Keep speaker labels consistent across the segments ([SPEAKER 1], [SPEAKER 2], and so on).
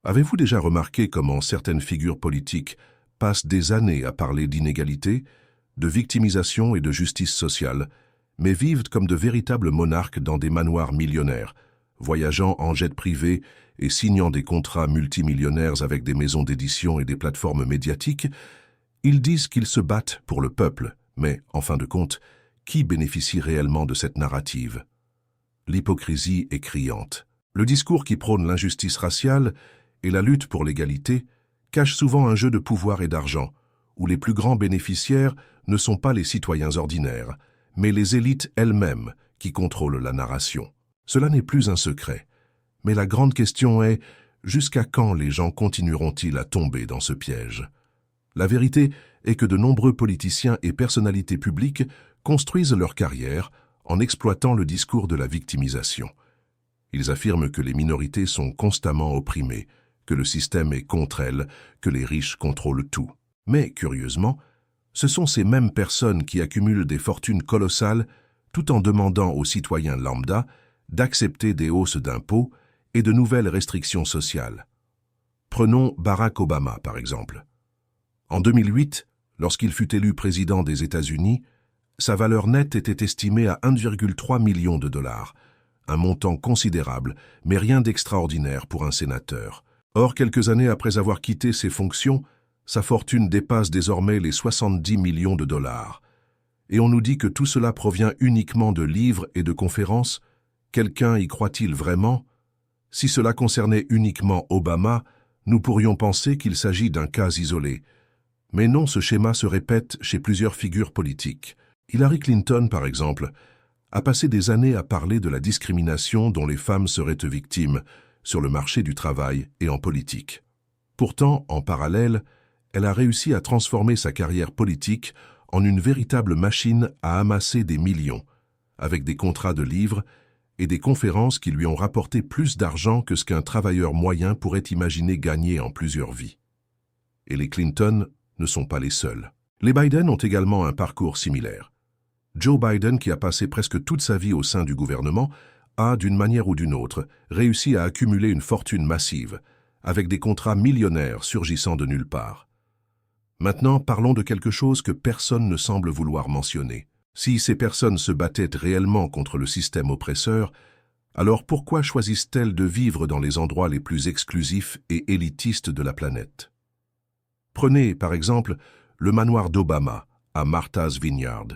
[SPEAKER 1] Avez-vous déjà remarqué comment certaines figures politiques passent des années à parler d'inégalité, de victimisation et de justice sociale, mais vivent comme de véritables monarques dans des manoirs millionnaires, voyageant en jet privé et signant des contrats multimillionnaires avec des maisons d'édition et des plateformes médiatiques? Ils disent qu'ils se battent pour le peuple, mais, en fin de compte, qui bénéficie réellement de cette narrative? L'hypocrisie est criante. Le discours qui prône l'injustice raciale et la lutte pour l'égalité cache souvent un jeu de pouvoir et d'argent, où les plus grands bénéficiaires ne sont pas les citoyens ordinaires, mais les élites elles-mêmes qui contrôlent la narration. Cela n'est plus un secret, mais la grande question est, jusqu'à quand les gens continueront-ils à tomber dans ce piège? La vérité est que de nombreux politiciens et personnalités publiques construisent leur carrière en exploitant le discours de la victimisation. Ils affirment que les minorités sont constamment opprimées, que le système est contre elles, que les riches contrôlent tout. Mais, curieusement, ce sont ces mêmes personnes qui accumulent des fortunes colossales tout en demandant aux citoyens lambda d'accepter des hausses d'impôts et de nouvelles restrictions sociales. Prenons Barack Obama, par exemple. En 2008, lorsqu'il fut élu président des États-Unis, sa valeur nette était estimée à 1,3 million de dollars, un montant considérable, mais rien d'extraordinaire pour un sénateur. Or, quelques années après avoir quitté ses fonctions, sa fortune dépasse désormais les 70 millions de dollars. Et on nous dit que tout cela provient uniquement de livres et de conférences. Quelqu'un y croit-il vraiment? Si cela concernait uniquement Obama, nous pourrions penser qu'il s'agit d'un cas isolé. Mais non, ce schéma se répète chez plusieurs figures politiques. Hillary Clinton, par exemple, a passé des années à parler de la discrimination dont les femmes seraient victimes sur le marché du travail et en politique. Pourtant, en parallèle, elle a réussi à transformer sa carrière politique en une véritable machine à amasser des millions, avec des contrats de livres et des conférences qui lui ont rapporté plus d'argent que ce qu'un travailleur moyen pourrait imaginer gagner en plusieurs vies. Et les Clinton ne sont pas les seuls. Les Biden ont également un parcours similaire. Joe Biden, qui a passé presque toute sa vie au sein du gouvernement, a, d'une manière ou d'une autre, réussi à accumuler une fortune massive, avec des contrats millionnaires surgissant de nulle part. Maintenant, parlons de quelque chose que personne ne semble vouloir mentionner. Si ces personnes se battaient réellement contre le système oppresseur, alors pourquoi choisissent-elles de vivre dans les endroits les plus exclusifs et élitistes de la planète? Prenez, par exemple, le manoir d'Obama, à Martha's Vineyard.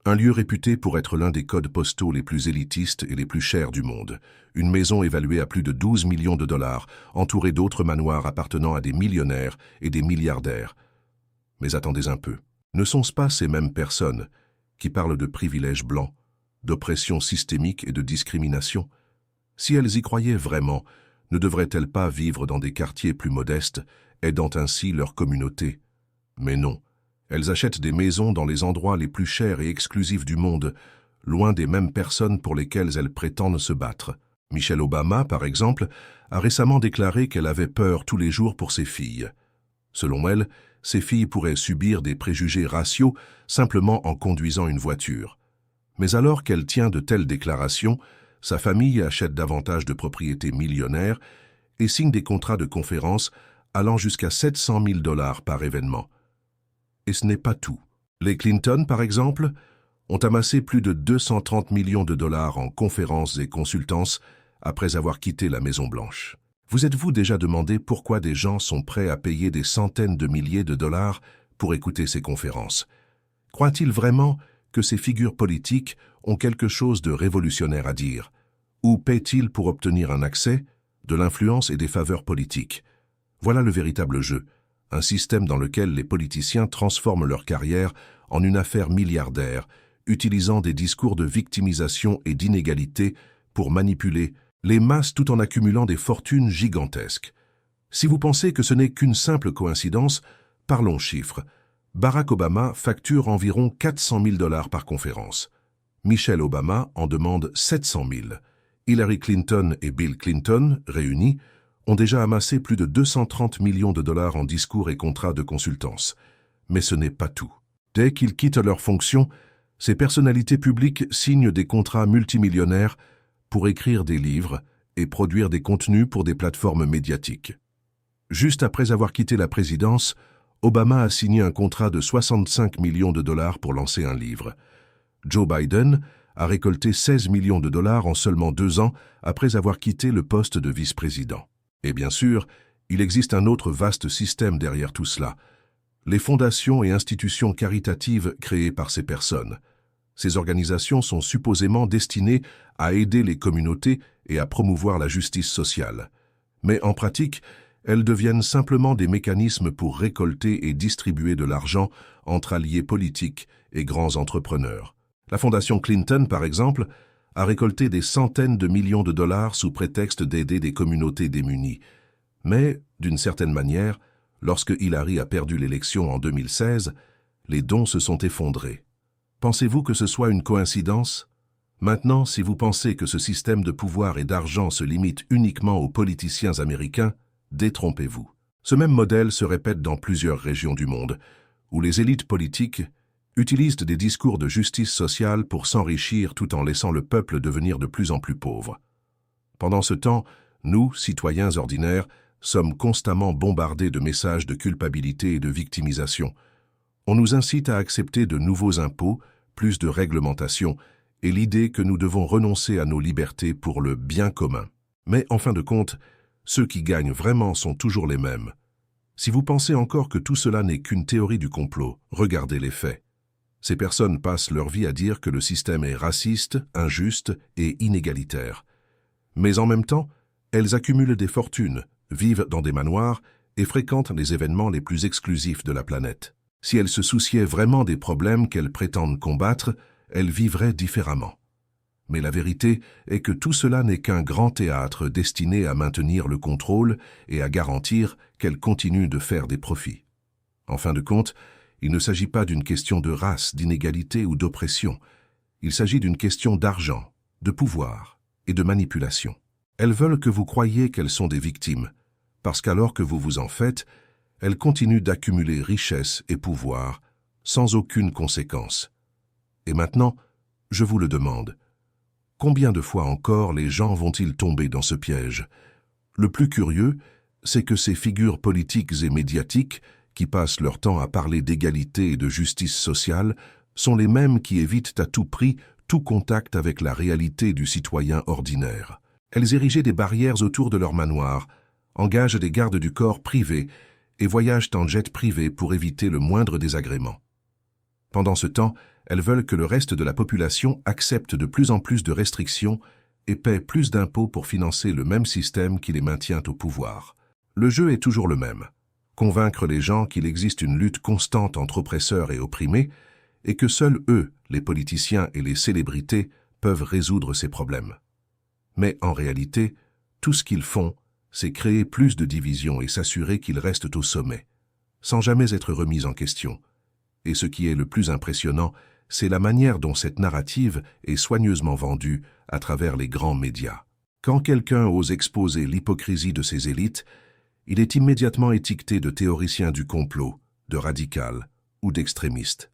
[SPEAKER 1] Un lieu réputé pour être l'un des codes postaux les plus élitistes et les plus chers du monde. Une maison évaluée à plus de 12 millions de dollars, entourée d'autres manoirs appartenant à des millionnaires et des milliardaires. Mais attendez un peu. Ne sont-ce pas ces mêmes personnes qui parlent de privilèges blancs, d'oppression systémique et de discrimination? Si elles y croyaient vraiment, ne devraient-elles pas vivre dans des quartiers plus modestes, aidant ainsi leur communauté? Mais non. Elles achètent des maisons dans les endroits les plus chers et exclusifs du monde, loin des mêmes personnes pour lesquelles elles prétendent se battre. Michelle Obama, par exemple, a récemment déclaré qu'elle avait peur tous les jours pour ses filles. Selon elle, ces filles pourraient subir des préjugés raciaux simplement en conduisant une voiture. Mais alors qu'elle tient de telles déclarations, sa famille achète davantage de propriétés millionnaires et signe des contrats de conférences allant jusqu'à 700 000 dollars par événement. Et ce n'est pas tout. Les Clinton, par exemple, ont amassé plus de 230 millions de dollars en conférences et consultances après avoir quitté la Maison-Blanche. Vous êtes-vous déjà demandé pourquoi des gens sont prêts à payer des centaines de milliers de dollars pour écouter ces conférences? Croient-ils vraiment que ces figures politiques ont quelque chose de révolutionnaire à dire? Ou paient-ils pour obtenir un accès, de l'influence et des faveurs politiques? Voilà le véritable jeu. Un système dans lequel les politiciens transforment leur carrière en une affaire milliardaire, utilisant des discours de victimisation et d'inégalité pour manipuler les masses tout en accumulant des fortunes gigantesques. Si vous pensez que ce n'est qu'une simple coïncidence, parlons chiffres. Barack Obama facture environ 400 000 dollars par conférence. Michelle Obama en demande 700 000. Hillary Clinton et Bill Clinton, réunis, ont déjà amassé plus de 230 millions de dollars en discours et contrats de consultance. Mais ce n'est pas tout. Dès qu'ils quittent leurs fonctions, ces personnalités publiques signent des contrats multimillionnaires pour écrire des livres et produire des contenus pour des plateformes médiatiques. Juste après avoir quitté la présidence, Obama a signé un contrat de 65 millions de dollars pour lancer un livre. Joe Biden a récolté 16 millions de dollars en seulement 2 ans après avoir quitté le poste de vice-président. Et bien sûr, il existe un autre vaste système derrière tout cela, les fondations et institutions caritatives créées par ces personnes. Ces organisations sont supposément destinées à aider les communautés et à promouvoir la justice sociale. Mais en pratique, elles deviennent simplement des mécanismes pour récolter et distribuer de l'argent entre alliés politiques et grands entrepreneurs. La Fondation Clinton, par exemple, a récolté des centaines de millions de dollars sous prétexte d'aider des communautés démunies. Mais, d'une certaine manière, lorsque Hillary a perdu l'élection en 2016, les dons se sont effondrés. Pensez-vous que ce soit une coïncidence? Maintenant, si vous pensez que ce système de pouvoir et d'argent se limite uniquement aux politiciens américains, détrompez-vous. Ce même modèle se répète dans plusieurs régions du monde, où les élites politiques utilisent des discours de justice sociale pour s'enrichir tout en laissant le peuple devenir de plus en plus pauvre. Pendant ce temps, nous, citoyens ordinaires, sommes constamment bombardés de messages de culpabilité et de victimisation. On nous incite à accepter de nouveaux impôts, plus de réglementation, et l'idée que nous devons renoncer à nos libertés pour le bien commun. Mais en fin de compte, ceux qui gagnent vraiment sont toujours les mêmes. Si vous pensez encore que tout cela n'est qu'une théorie du complot, regardez les faits. Ces personnes passent leur vie à dire que le système est raciste, injuste et inégalitaire. Mais en même temps, elles accumulent des fortunes, vivent dans des manoirs et fréquentent les événements les plus exclusifs de la planète. Si elles se souciaient vraiment des problèmes qu'elles prétendent combattre, elles vivraient différemment. Mais la vérité est que tout cela n'est qu'un grand théâtre destiné à maintenir le contrôle et à garantir qu'elles continuent de faire des profits. En fin de compte, il ne s'agit pas d'une question de race, d'inégalité ou d'oppression. Il s'agit d'une question d'argent, de pouvoir et de manipulation. Elles veulent que vous croyiez qu'elles sont des victimes, parce qu'alors que vous vous en faites, elles continuent d'accumuler richesse et pouvoir sans aucune conséquence. Et maintenant, je vous le demande, combien de fois encore les gens vont-ils tomber dans ce piège? Le plus curieux, c'est que ces figures politiques et médiatiques, qui passent leur temps à parler d'égalité et de justice sociale, sont les mêmes qui évitent à tout prix tout contact avec la réalité du citoyen ordinaire. Elles érigeaient des barrières autour de leur manoir, engagent des gardes du corps privés et voyagent en jet privé pour éviter le moindre désagrément. Pendant ce temps, elles veulent que le reste de la population accepte de plus en plus de restrictions et paie plus d'impôts pour financer le même système qui les maintient au pouvoir. Le jeu est toujours le même. Convaincre les gens qu'il existe une lutte constante entre oppresseurs et opprimés et que seuls eux, les politiciens et les célébrités, peuvent résoudre ces problèmes. Mais en réalité, tout ce qu'ils font, c'est créer plus de divisions et s'assurer qu'ils restent au sommet, sans jamais être remis en question. Et ce qui est le plus impressionnant, c'est la manière dont cette narrative est soigneusement vendue à travers les grands médias. Quand quelqu'un ose exposer l'hypocrisie de ces élites, il est immédiatement étiqueté de théoricien du complot, de radical ou d'extrémiste.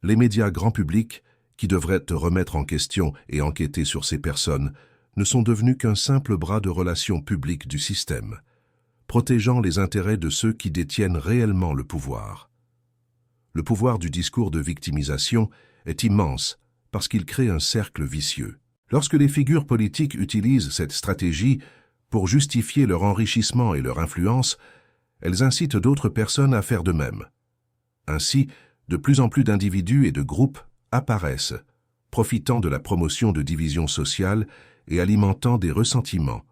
[SPEAKER 1] Les médias grand public, qui devraient te remettre en question et enquêter sur ces personnes, ne sont devenus qu'un simple bras de relations publiques du système, protégeant les intérêts de ceux qui détiennent réellement le pouvoir. Le pouvoir du discours de victimisation est immense parce qu'il crée un cercle vicieux. Lorsque les figures politiques utilisent cette stratégie pour justifier leur enrichissement et leur influence, elles incitent d'autres personnes à faire de même. Ainsi, de plus en plus d'individus et de groupes apparaissent, profitant de la promotion de divisions sociales et alimentant des ressentiments,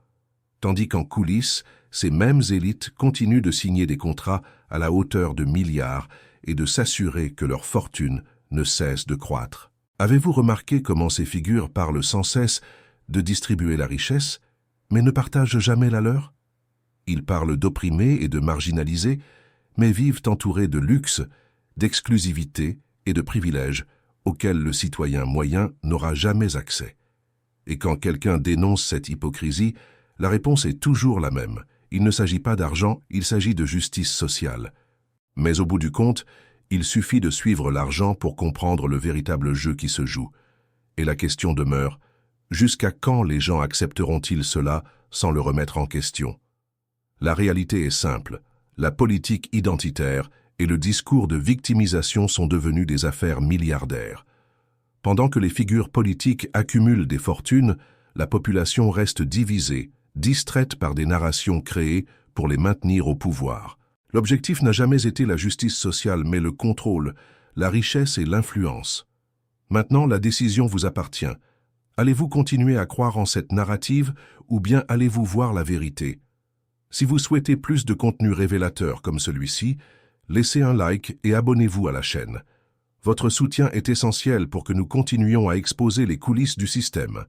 [SPEAKER 1] tandis qu'en coulisses, ces mêmes élites continuent de signer des contrats à la hauteur de milliards et de s'assurer que leur fortune ne cesse de croître. Avez-vous remarqué comment ces figures parlent sans cesse de distribuer la richesse, mais ne partagent jamais la leur? Ils parlent d'opprimés et de marginalisés, mais vivent entourés de luxe, d'exclusivité et de privilèges auxquels le citoyen moyen n'aura jamais accès. Et quand quelqu'un dénonce cette hypocrisie, la réponse est toujours la même. Il ne s'agit pas d'argent, il s'agit de justice sociale. Mais au bout du compte, il suffit de suivre l'argent pour comprendre le véritable jeu qui se joue. Et la question demeure, Jusqu'à quand les gens accepteront-ils cela sans le remettre en question? La réalité est simple. La politique identitaire et le discours de victimisation sont devenus des affaires milliardaires. Pendant que les figures politiques accumulent des fortunes, la population reste divisée, distraite par des narrations créées pour les maintenir au pouvoir. L'objectif n'a jamais été la justice sociale, mais le contrôle, la richesse et l'influence. Maintenant, la décision vous appartient. Allez-vous continuer à croire en cette narrative ou bien allez-vous voir la vérité? Si vous souhaitez plus de contenu révélateur comme celui-ci, laissez un like et abonnez-vous à la chaîne. Votre soutien est essentiel pour que nous continuions à exposer les coulisses du système.